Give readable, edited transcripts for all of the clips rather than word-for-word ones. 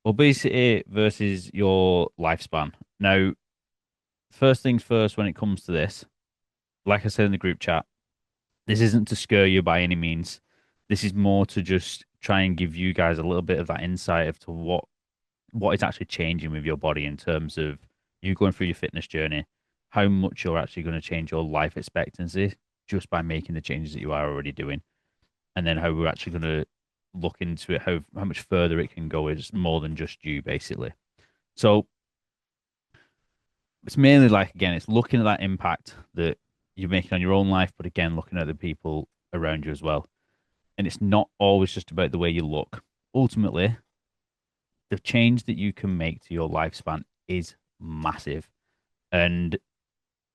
Obesity versus your lifespan. Now, first things first, when it comes to this, like I said in the group chat, this isn't to scare you by any means. This is more to just try and give you guys a little bit of that insight of to what is actually changing with your body in terms of you going through your fitness journey, how much you're actually going to change your life expectancy just by making the changes that you are already doing, and then how we're actually going to look into it, how much further it can go is more than just you, basically. So it's mainly like again, it's looking at that impact that you're making on your own life, but again, looking at the people around you as well. And it's not always just about the way you look. Ultimately, the change that you can make to your lifespan is massive. And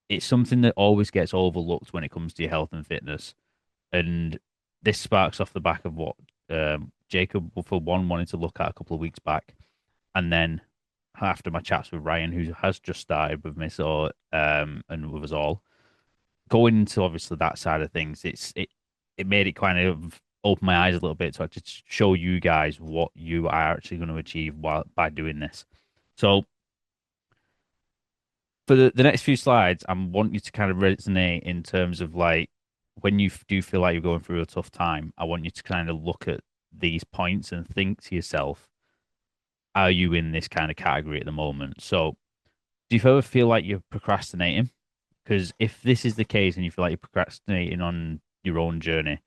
it's something that always gets overlooked when it comes to your health and fitness. And this sparks off the back of what Jacob, for one, wanted to look at a couple of weeks back. And then after my chats with Ryan, who has just started with me, so and with us all, going into obviously that side of things, it made it kind of open my eyes a little bit to actually show you guys what you are actually going to achieve while by doing this. So for the next few slides, I want you to kind of resonate in terms of like when you do feel like you're going through a tough time, I want you to kind of look at these points and think to yourself, are you in this kind of category at the moment? So do you ever feel like you're procrastinating? Because if this is the case and you feel like you're procrastinating on your own journey,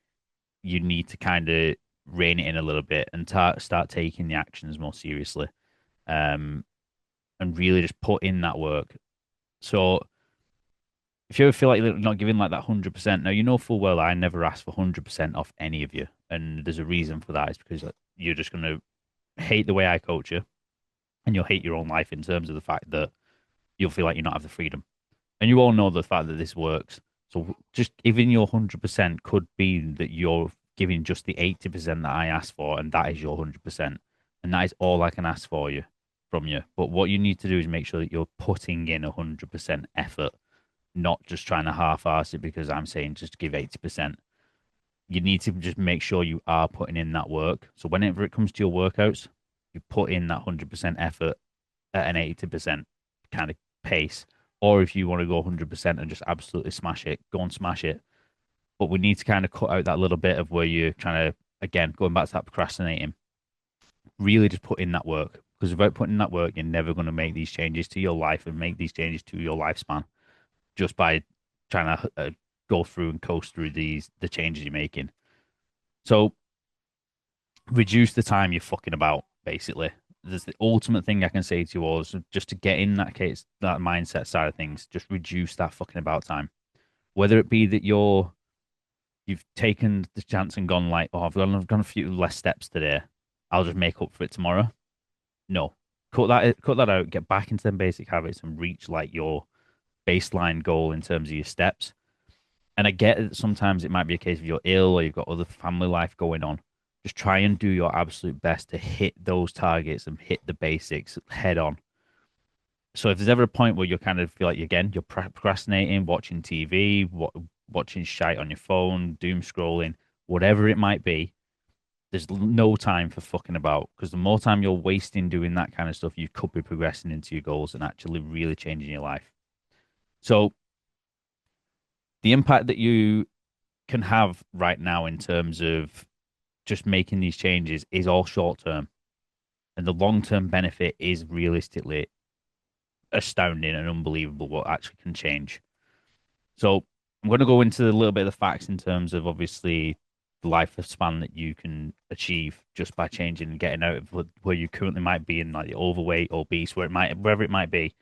you need to kind of rein it in a little bit and start taking the actions more seriously, um, and really just put in that work. So if you ever feel like you're not giving like that 100%, now you know full well I never ask for 100% off any of you, and there's a reason for that. It's because you're just going to hate the way I coach you, and you'll hate your own life in terms of the fact that you'll feel like you not have the freedom. And you all know the fact that this works. So just giving your 100% could be that you're giving just the 80% that I asked for, and that is your 100%. And that is all I can ask for you from you. But what you need to do is make sure that you're putting in 100% effort, not just trying to half-ass it because I'm saying just give 80%. You need to just make sure you are putting in that work. So whenever it comes to your workouts, you put in that 100% effort at an 80% kind of pace. Or if you want to go 100% and just absolutely smash it, go and smash it. But we need to kind of cut out that little bit of where you're trying to, again, going back to that procrastinating, really just put in that work. Because without putting in that work, you're never going to make these changes to your life and make these changes to your lifespan just by trying to go through and coast through the changes you're making. So reduce the time you're fucking about, basically. There's the ultimate thing I can say to you all is just to get in that case, that mindset side of things, just reduce that fucking about time. Whether it be that you've taken the chance and gone like, oh, I've gone a few less steps today. I'll just make up for it tomorrow. No. Cut that out, get back into them basic habits and reach like your baseline goal in terms of your steps. And I get that sometimes it might be a case of you're ill or you've got other family life going on. Just try and do your absolute best to hit those targets and hit the basics head on. So if there's ever a point where you kind of feel like again you're procrastinating, watching TV, watching shite on your phone, doom scrolling, whatever it might be, there's no time for fucking about because the more time you're wasting doing that kind of stuff, you could be progressing into your goals and actually really changing your life. So the impact that you can have right now in terms of just making these changes is all short term, and the long term benefit is realistically astounding and unbelievable what actually can change. So I'm going to go into a little bit of the facts in terms of obviously the lifespan that you can achieve just by changing and getting out of where you currently might be in like the overweight, obese, wherever it might be.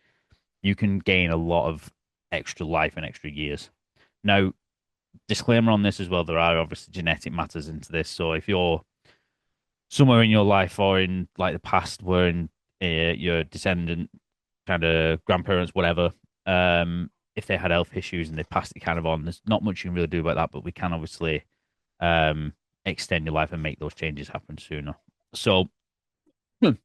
You can gain a lot of extra life and extra years. Now, disclaimer on this as well, there are obviously genetic matters into this. So if you're somewhere in your life or in like the past where in your descendant kind of grandparents, whatever, if they had health issues and they passed it kind of on, there's not much you can really do about that, but we can obviously extend your life and make those changes happen sooner. So the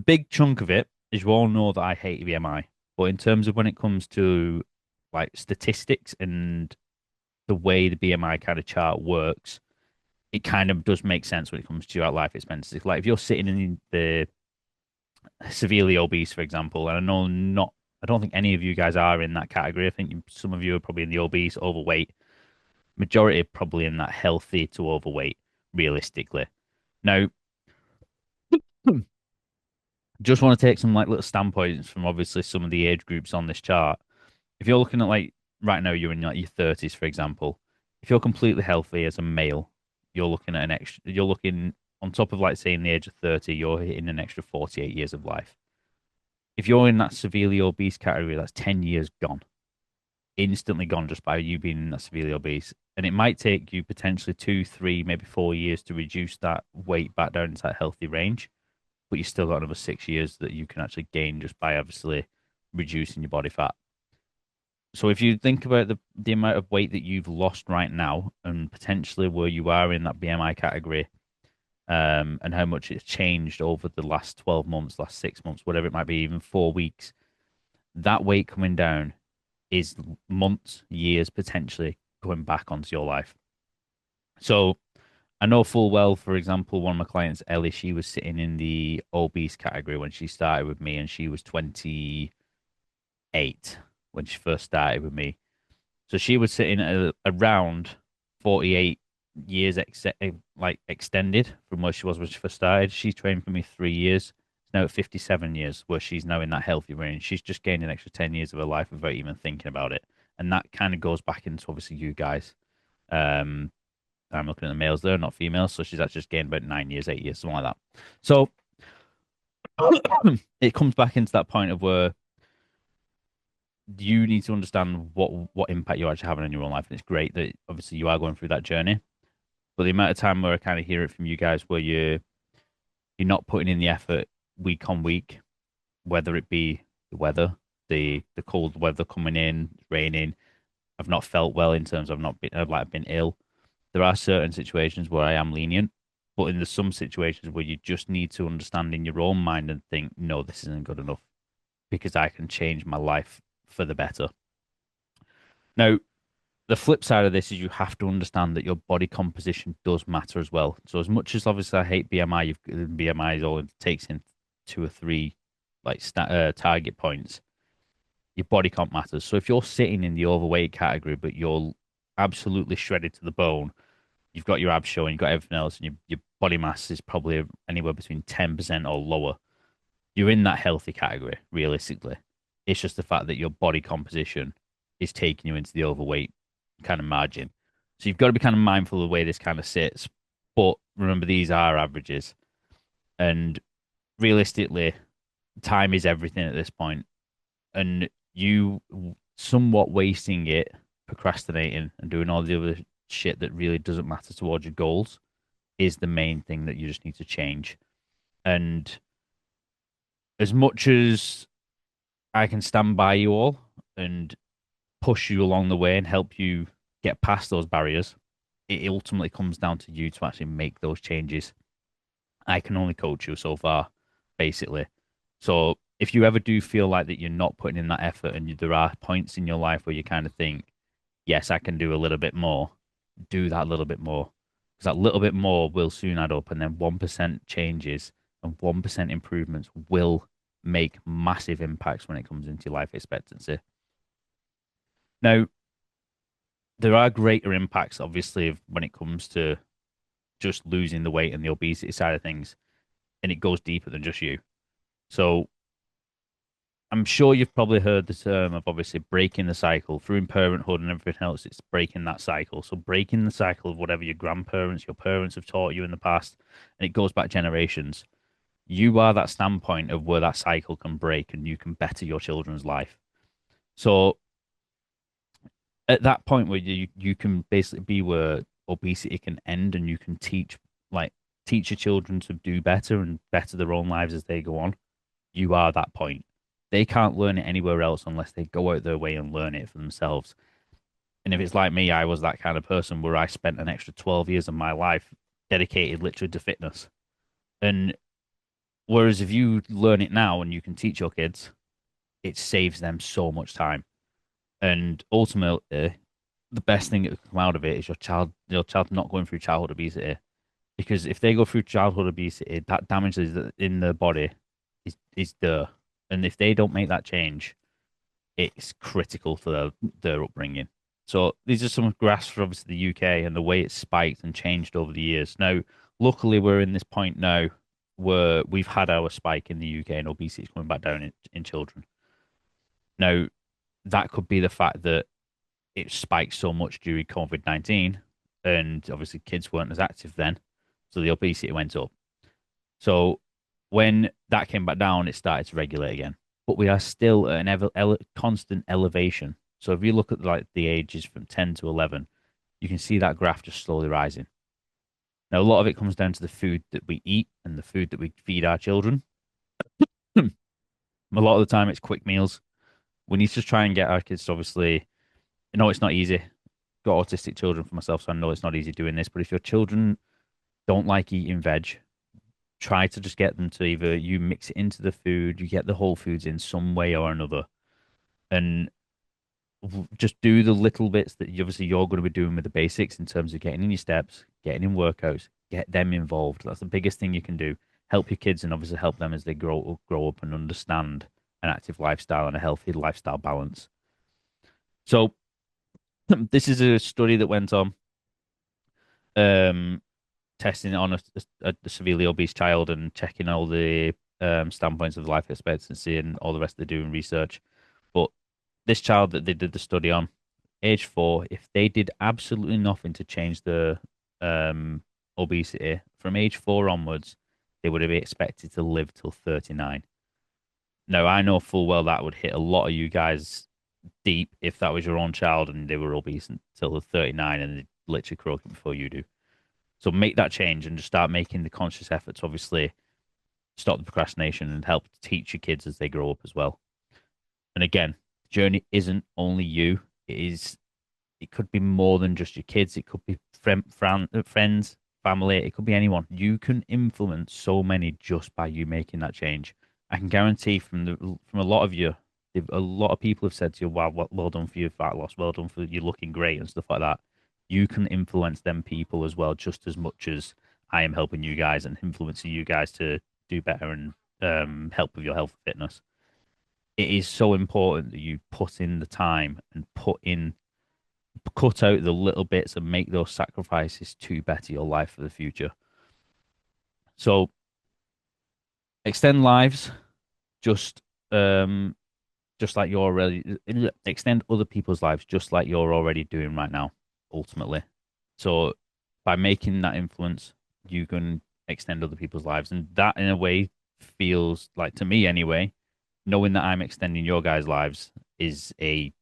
big chunk of it is you all know that I hate BMI, but in terms of when it comes to like statistics and the way the BMI kind of chart works, it kind of does make sense when it comes to your life expenses. Like if you're sitting in the severely obese, for example, and I know not, I don't think any of you guys are in that category. I think some of you are probably in the obese, overweight. Majority are probably in that healthy to overweight, realistically. Now, just want to take some like little standpoints from obviously some of the age groups on this chart. If you're looking at like right now, you're in like your 30s, for example. If you're completely healthy as a male, you're looking at an extra, you're looking on top of like saying the age of 30, you're hitting an extra 48 years of life. If you're in that severely obese category, that's 10 years gone, instantly gone just by you being in that severely obese. And it might take you potentially 2, 3, maybe 4 years to reduce that weight back down into that healthy range. But you still got another 6 years that you can actually gain just by obviously reducing your body fat. So if you think about the amount of weight that you've lost right now and potentially where you are in that BMI category, and how much it's changed over the last 12 months, last 6 months, whatever it might be, even 4 weeks, that weight coming down is months, years potentially going back onto your life. So I know full well, for example, one of my clients, Ellie, she was sitting in the obese category when she started with me, and she was 28 when she first started with me. So she was sitting at around 48 years like extended from where she was when she first started. She trained for me 3 years. It's now at 57 years, where she's now in that healthy range. She's just gained an extra 10 years of her life without even thinking about it. And that kind of goes back into obviously you guys. Um, I'm looking at the males there, not females. So she's actually just gained about 9 years, 8 years, something like that. So it comes back into that point of where you need to understand what impact you're actually having in your own life. And it's great that obviously you are going through that journey. But the amount of time where I kind of hear it from you guys where you're not putting in the effort week on week, whether it be the weather, the cold weather coming in, raining. I've not felt well in terms of I've not been like I've been ill. There are certain situations where I am lenient, but in there's some situations where you just need to understand in your own mind and think, no, this isn't good enough because I can change my life for the better. Now, the flip side of this is you have to understand that your body composition does matter as well. So as much as obviously I hate BMI, BMI is all it takes in 2 or 3 like target points. Your body comp matters. So if you're sitting in the overweight category, but you're absolutely shredded to the bone, you've got your abs showing, you've got everything else, and your body mass is probably anywhere between 10% or lower. You're in that healthy category, realistically. It's just the fact that your body composition is taking you into the overweight kind of margin. So you've got to be kind of mindful of the way this kind of sits. But remember, these are averages. And realistically, time is everything at this point. And you somewhat wasting it, procrastinating, and doing all the other shit that really doesn't matter towards your goals is the main thing that you just need to change. And as much as I can stand by you all and push you along the way and help you get past those barriers, it ultimately comes down to you to actually make those changes. I can only coach you so far, basically. So if you ever do feel like that you're not putting in that effort and there are points in your life where you kind of think, yes, I can do a little bit more, do that little bit more. Because that little bit more will soon add up, and then 1% changes and 1% improvements will make massive impacts when it comes into life expectancy. Now, there are greater impacts, obviously, when it comes to just losing the weight and the obesity side of things, and it goes deeper than just you. So I'm sure you've probably heard the term of obviously breaking the cycle through parenthood and everything else. It's breaking that cycle. So breaking the cycle of whatever your grandparents, your parents have taught you in the past, and it goes back generations. You are that standpoint of where that cycle can break and you can better your children's life. So at that point where you can basically be where obesity can end and you can teach your children to do better and better their own lives as they go on, you are that point. They can't learn it anywhere else unless they go out their way and learn it for themselves. And if it's like me, I was that kind of person where I spent an extra 12 years of my life dedicated literally to fitness. And whereas if you learn it now and you can teach your kids, it saves them so much time. And ultimately, the best thing that could come out of it is your child not going through childhood obesity. Because if they go through childhood obesity, that damage in their body is there. And if they don't make that change, it's critical for their upbringing. So these are some graphs for obviously the UK and the way it's spiked and changed over the years. Now, luckily, we're in this point now where we've had our spike in the UK and obesity is coming back down in children. Now, that could be the fact that it spiked so much during COVID-19, and obviously kids weren't as active then, so the obesity went up. So when that came back down, it started to regulate again. But we are still at an constant elevation. So if you look at like the ages from 10 to 11, you can see that graph just slowly rising. Now, a lot of it comes down to the food that we eat and the food that we feed our children. A lot of the time, it's quick meals. We need to try and get our kids to obviously, it's not easy. Got autistic children for myself, so I know it's not easy doing this. But if your children don't like eating veg, try to just get them to either you mix it into the food, you get the whole foods in some way or another, and just do the little bits that obviously you're going to be doing with the basics in terms of getting in your steps, getting in workouts, get them involved. That's the biggest thing you can do. Help your kids and obviously help them as they grow up and understand an active lifestyle and a healthy lifestyle balance. So this is a study that went on um, testing it on a severely obese child and checking all the standpoints of life expectancy and all the rest they're doing research. But this child that they did the study on, age 4, if they did absolutely nothing to change the obesity from age 4 onwards, they would have been expected to live till 39. Now, I know full well that would hit a lot of you guys deep if that was your own child and they were obese until they're 39 and they literally croaking before you do. So make that change and just start making the conscious efforts, obviously, stop the procrastination and help teach your kids as they grow up as well. And again, the journey isn't only you. It could be more than just your kids. It could be friends, family. It could be anyone. You can influence so many just by you making that change. I can guarantee from a lot of you, a lot of people have said to you, "Wow, well done for your fat loss. Well done for you looking great and stuff like that." You can influence them people as well, just as much as I am helping you guys and influencing you guys to do better and help with your health and fitness. It is so important that you put in the time and cut out the little bits and make those sacrifices to better your life for the future. So extend lives, just just like you're already extend other people's lives, just like you're already doing right now. Ultimately, so by making that influence, you can extend other people's lives, and that in a way feels like to me anyway. Knowing that I'm extending your guys' lives is a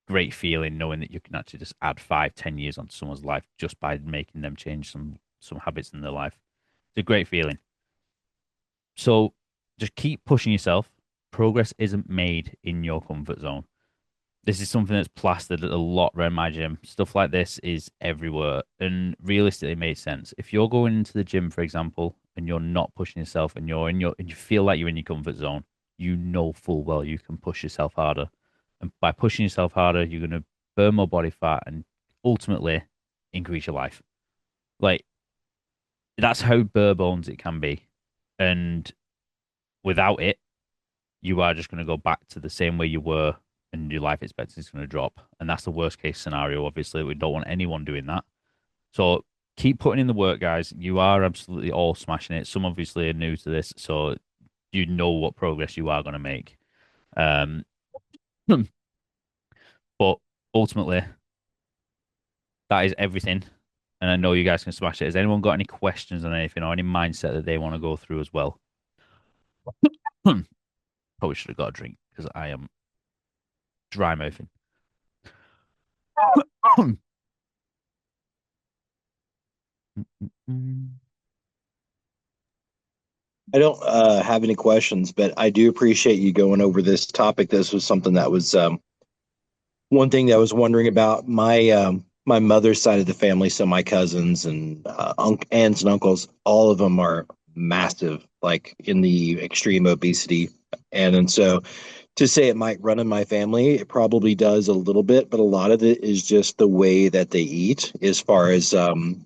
great feeling knowing that you can actually just add 5, 10 years onto someone's life just by making them change some habits in their life. It's a great feeling. So just keep pushing yourself. Progress isn't made in your comfort zone. This is something that's plastered a lot around my gym. Stuff like this is everywhere. And realistically, it makes sense. If you're going into the gym, for example, and you're not pushing yourself and and you feel like you're in your comfort zone, you know full well you can push yourself harder. And by pushing yourself harder, you're going to burn more body fat and ultimately increase your life. Like that's how bare bones it can be. And without it, you are just going to go back to the same way you were and your life expectancy is going to drop. And that's the worst case scenario. Obviously, we don't want anyone doing that. So keep putting in the work, guys. You are absolutely all smashing it. Some obviously are new to this, so you know what progress you are going to make. Um, but ultimately, that is everything. And I know you guys can smash it. Has anyone got any questions on anything or any mindset that they want to go through as well? Probably should have got a drink because I am dry mouthing. I don't have any questions, but I do appreciate you going over this topic. This was something that was one thing that I was wondering about. My mother's side of the family, so my cousins and aunts and uncles, all of them are massive, like in the extreme obesity, and so to say it might run in my family. It probably does a little bit, but a lot of it is just the way that they eat, as far as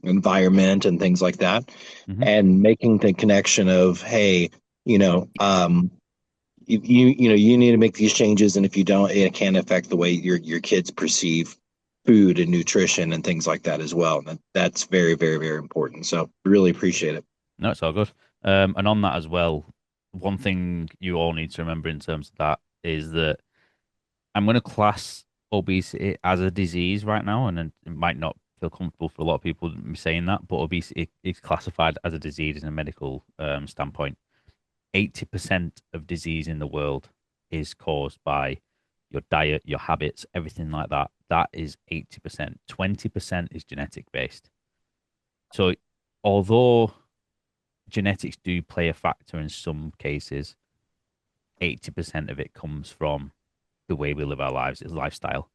environment and things like that, Hmm. and making the connection of, hey, you know, you need to make these changes, and if you don't, it can affect the way your kids perceive food and nutrition and things like that as well. And that's very, very, very important. So really appreciate it. No, it's all good. And on that as well, one thing you all need to remember in terms of that is that I'm going to class obesity as a disease right now, and it might not feel comfortable for a lot of people me saying that, but obesity is classified as a disease in a medical standpoint. 80% of disease in the world is caused by your diet, your habits, everything like that. That is 80%. 20% is genetic based. So, although genetics do play a factor in some cases, 80% of it comes from the way we live our lives, it's lifestyle.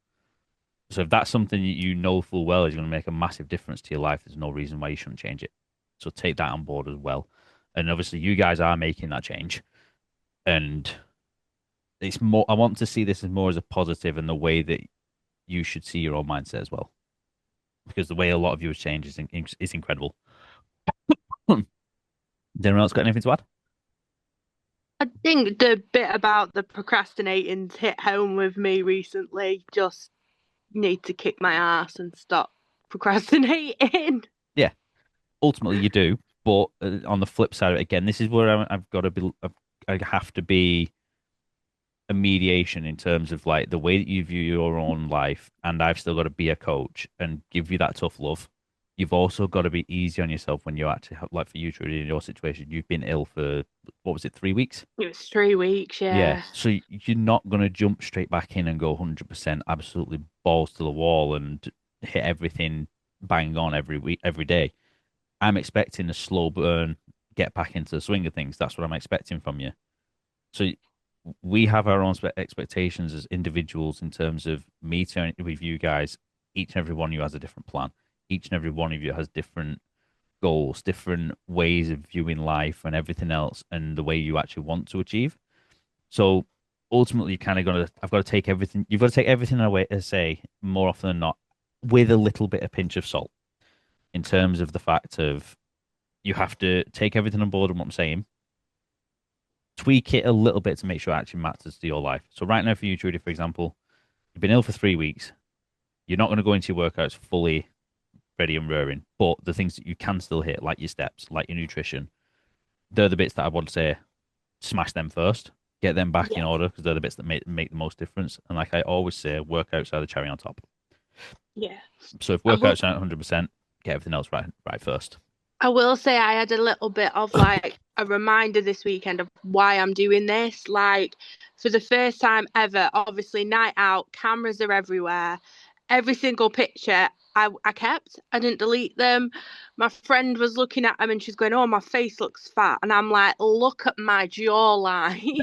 So if that's something that you know full well is going to make a massive difference to your life, there's no reason why you shouldn't change it. So take that on board as well. And obviously, you guys are making that change, and it's more. I want to see this as more as a positive, and the way that you should see your own mindset as well, because the way a lot of you have changed is incredible. Has anyone else got anything to add? I think the bit about the procrastinating's hit home with me recently. Just need to kick my ass and stop procrastinating. Yeah, ultimately you do, but on the flip side of it, again, this is where I've got to be. I have to be a mediation in terms of like the way that you view your own life, and I've still got to be a coach and give you that tough love. You've also got to be easy on yourself when you actually have, like for you, Trudy, in your situation, you've been ill for what was it, 3 weeks? It was 3 weeks, Yeah. yeah. So you're not going to jump straight back in and go 100% absolutely balls to the wall and hit everything bang on every week, every day. I'm expecting a slow burn, get back into the swing of things. That's what I'm expecting from you. So we have our own expectations as individuals in terms of me turning with you guys. Each and every one of you has a different plan. Each and every one of you has different goals, different ways of viewing life and everything else, and the way you actually want to achieve. So ultimately, you kind of got to. I've got to take everything. You've got to take everything away. To say more often than not, with a little bit of pinch of salt, in terms of the fact of you have to take everything on board and what I'm saying, tweak it a little bit to make sure it actually matters to your life. So right now for you, Trudy, for example, you've been ill for 3 weeks. You're not going to go into your workouts fully ready and roaring, but the things that you can still hit, like your steps, like your nutrition, they're the bits that I want to say smash them first, get them back in Yeah, order because they're the bits that make the most difference. And like I always say, workouts are the cherry on top. yeah. So if I will workouts aren't 100%, get everything else right first. I will say I had a little bit of like a reminder this weekend of why I'm doing this. Like for the first time ever, obviously night out, cameras are everywhere. Every single picture I kept. I didn't delete them. My friend was looking at them and she's going, "Oh, my face looks fat." And I'm like, "Look at my jawline."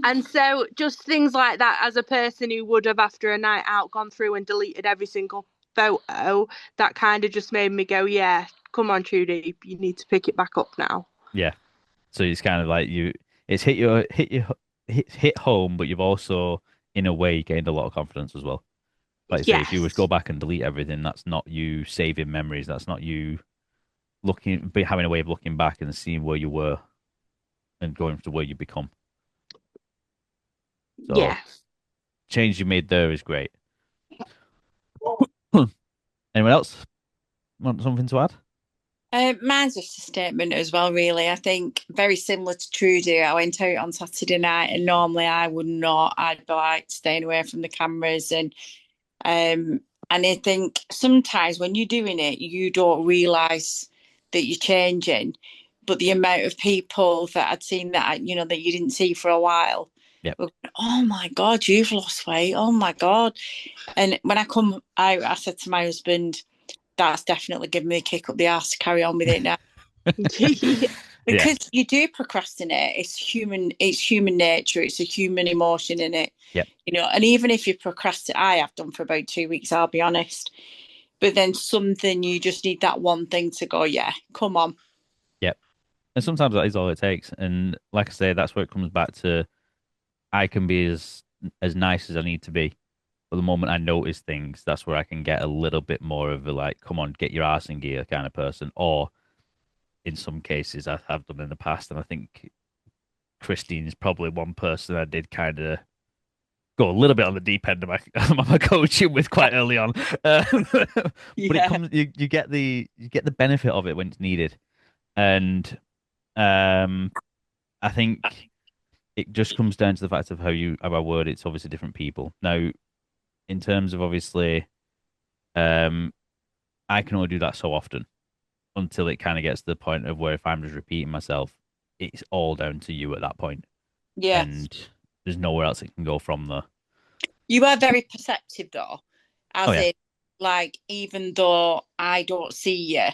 And so just things like that, as a person who would have after a night out gone through and deleted every single photo, that kind of just made me go, yeah, come on, Trudy, you need to pick it back up now. Yeah. So it's kind of like it's hit home, but you've also, in a way, gained a lot of confidence as well. Like I say, if you was go Yes. back and delete everything, that's not you saving memories. That's not you having a way of looking back and seeing where you were and going to where you become. So Yeah. change you made there is great. Anyone else want something to add? Mine's just a statement as well, really. I think very similar to Trudy. I went out on Saturday night, and normally I would not. I'd be like staying away from the cameras, um, and I think sometimes when you're doing it, you don't realise that you're changing. But the amount of people that I'd seen that that you didn't see for a while Yep. were going, "Oh my God, you've lost weight! Oh my God!" And when I come out, I said to my husband, that's definitely given me a kick up the arse to carry on with it now. Yeah. Yeah. Because you do procrastinate. It's human nature, it's a human emotion in it. Yep. And even if you procrastinate, I have done for about 2 weeks, I'll be honest. But then something you just need that one thing to go, yeah, come on. Yep. And sometimes that is all it takes. And like I say, that's where it comes back to I can be as nice as I need to be. But the moment I notice things, that's where I can get a little bit more of a like, come on, get your ass in gear kind of person. Or in some cases, I have done in the past, and I think Christine is probably one person I did kind of go a little bit on the deep end of my coaching with quite early on. But it Yeah. comes, you get the benefit of it when it's needed, and um, I think it just comes down to the fact of how I word it's obviously different people. Now, in terms of obviously, um, I can only do that so often until it kind of gets to the point of where if I'm just repeating myself, it's all down to you at that point, Yeah. and there's nowhere else it can go from there. You are very perceptive though, Oh as yeah, in like even though I don't see you,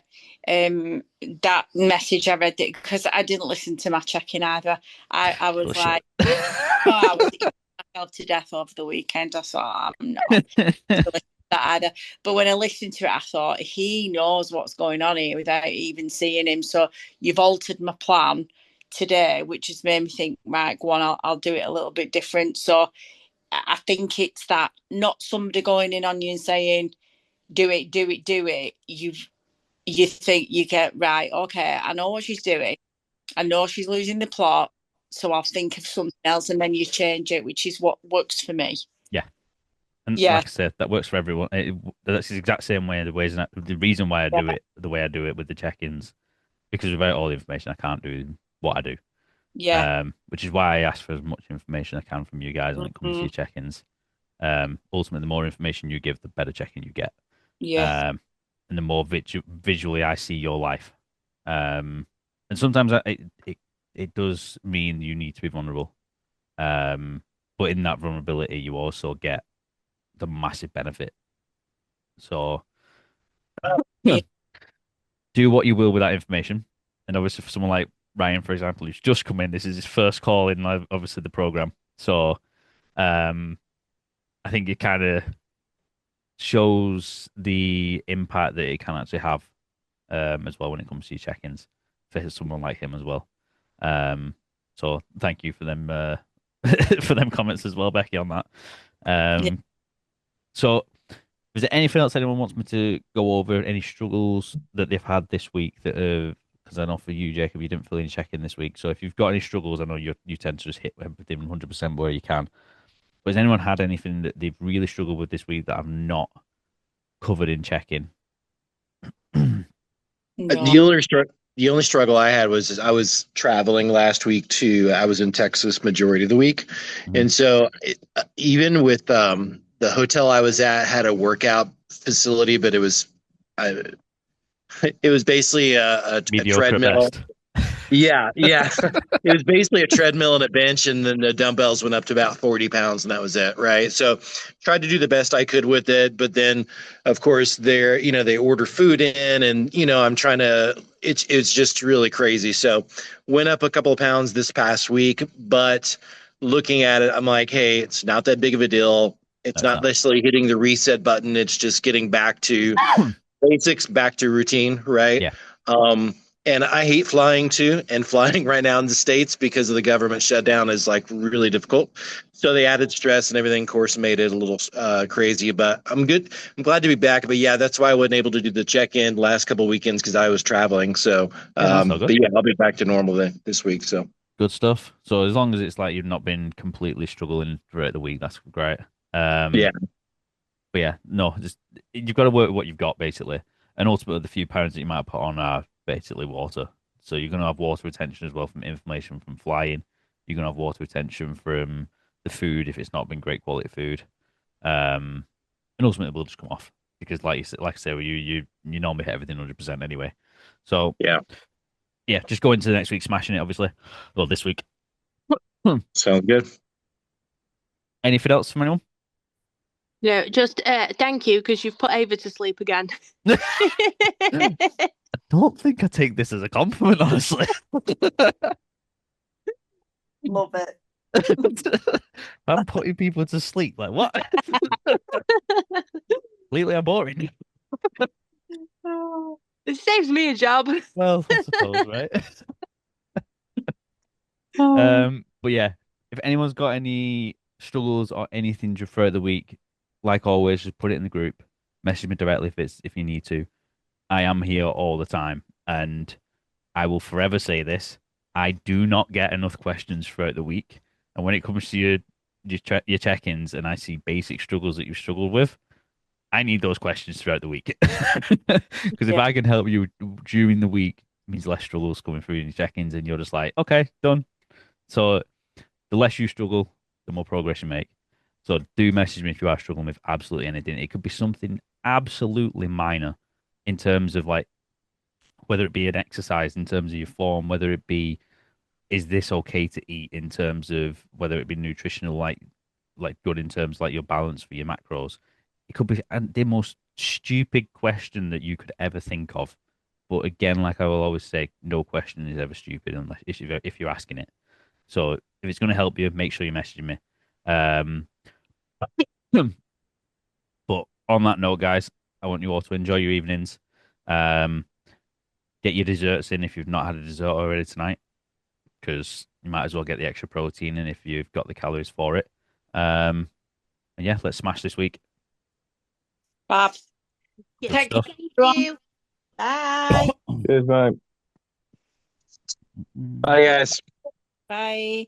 that message I read it because I didn't listen to my check-in either. I was bullshit. like, oh, I was eating myself to death over the weekend. I thought I'm not going to listen to that either. But when I listened to it, I thought he knows what's going on here without even seeing him. So you've altered my plan today, which has made me think, right, go on, I'll do it a little bit different. So I think it's that not somebody going in on you and saying, do it, do it, do it. You think you get right, okay, I know what she's doing. I know she's losing the plot. So I'll think of something else and then you change it, which is what works for me. Yeah, and Yeah. like I said, that works for everyone. That's the exact same way. The reason why I do it the way I do it with the check-ins, because without all the information, I can't do what I do. Yeah. Which is why I ask for as much information I can from you guys when it comes to Mm-hmm. your check-ins. Ultimately, the more information you give, the better check-in you get. Yeah. And the more visually I see your life. And sometimes it does mean you need to be vulnerable. But in that vulnerability, you also get the massive benefit. So Yeah. do what you will with that information. And obviously, for someone like Ryan, for example, who's just come in, this is his first call in, obviously, the program. So um, I think it kind of shows the impact that it can actually have as well when it comes to your check-ins for someone like him as well. Um, so thank you for them for them comments as well, Becky, on that. Yeah. So is there anything else anyone wants me to go over? Any struggles that they've had this week that because I know for you, Jacob, you didn't fill in check-in this week. So if you've got any struggles, I know you tend to just hit everything 100% where you can. But has anyone had anything that they've really struggled with this week that I've not covered in check-in? No. The only struggle I had was I was traveling last week to I was in Texas majority of the week, Mhm. and so even with the hotel I was at had a workout facility, but I, it was basically a Mediocre at treadmill. best. Yeah, yeah. It was basically a treadmill and a bench, and then the dumbbells went up to about 40 pounds, and that was it, right? So tried to do the best I could with it, but then, of course, they order food in, and I'm trying to. It's just really crazy. So went up a couple of pounds this past week, but looking at it, I'm like, hey, it's not that big of a deal. No, It's it's not not. necessarily hitting the reset button. It's just getting back to basics, back to routine, right? Yeah, Um, and I hate flying too, and flying right now in the States because of the government shutdown is like really difficult. So they added stress and everything, of course, made it a little crazy. But I'm good. I'm glad to be back. But yeah, that's why I wasn't able to do the check-in last couple of weekends because I was traveling. So, yeah, no, it's all good. but yeah, I'll be back to normal this week. So Good stuff. So as long as it's like you've not been completely struggling throughout the week, that's great. yeah, But yeah, no, just you've got to work with what you've got basically, and ultimately the few pounds that you might put on are basically water. So you're gonna have water retention as well from inflammation from flying. You're gonna have water retention from the food if it's not been great quality food, and ultimately it will just come off because like I say, well, you normally hit everything 100% anyway. So yeah, yeah, just go into the next week smashing it, obviously. Well, this week. sounds good. Anything else from anyone? No, just thank you because you've put Ava to sleep again. I don't think I take this as a compliment, honestly. Love it. I'm putting people to sleep. Like what? Completely boring. It saves me a job. Well, I suppose, right? But yeah, if anyone's got any struggles or anything throughout the week, like always, just put it in the group. Message me directly if you need to. I am here all the time, and I will forever say this. I do not get enough questions throughout the week, and when it comes to your check-ins, and I see basic struggles that you've struggled with, I need those questions throughout the week. Because if Yeah. I can help you during the week, it means less struggles coming through in your check-ins, and you're just like, okay, done. So the less you struggle, the more progress you make. So do message me if you are struggling with absolutely anything. It could be something absolutely minor in terms of like whether it be an exercise in terms of your form, whether it be is this okay to eat in terms of whether it be nutritional, like good in terms like your balance for your macros. It could be the most stupid question that you could ever think of. But again, like I will always say, no question is ever stupid unless if you're asking it. So if it's going to help you, make sure you're messaging me. Um, but on that note, guys, I want you all to enjoy your evenings. Um, get your desserts in if you've not had a dessert already tonight, because you might as well get the extra protein in if you've got the calories for it. And yeah, let's smash this week. Fab. Yeah, Good Thank stuff. thank you, everyone. you. Bye. Cheers, mate. Mm. Bye, guys. Bye.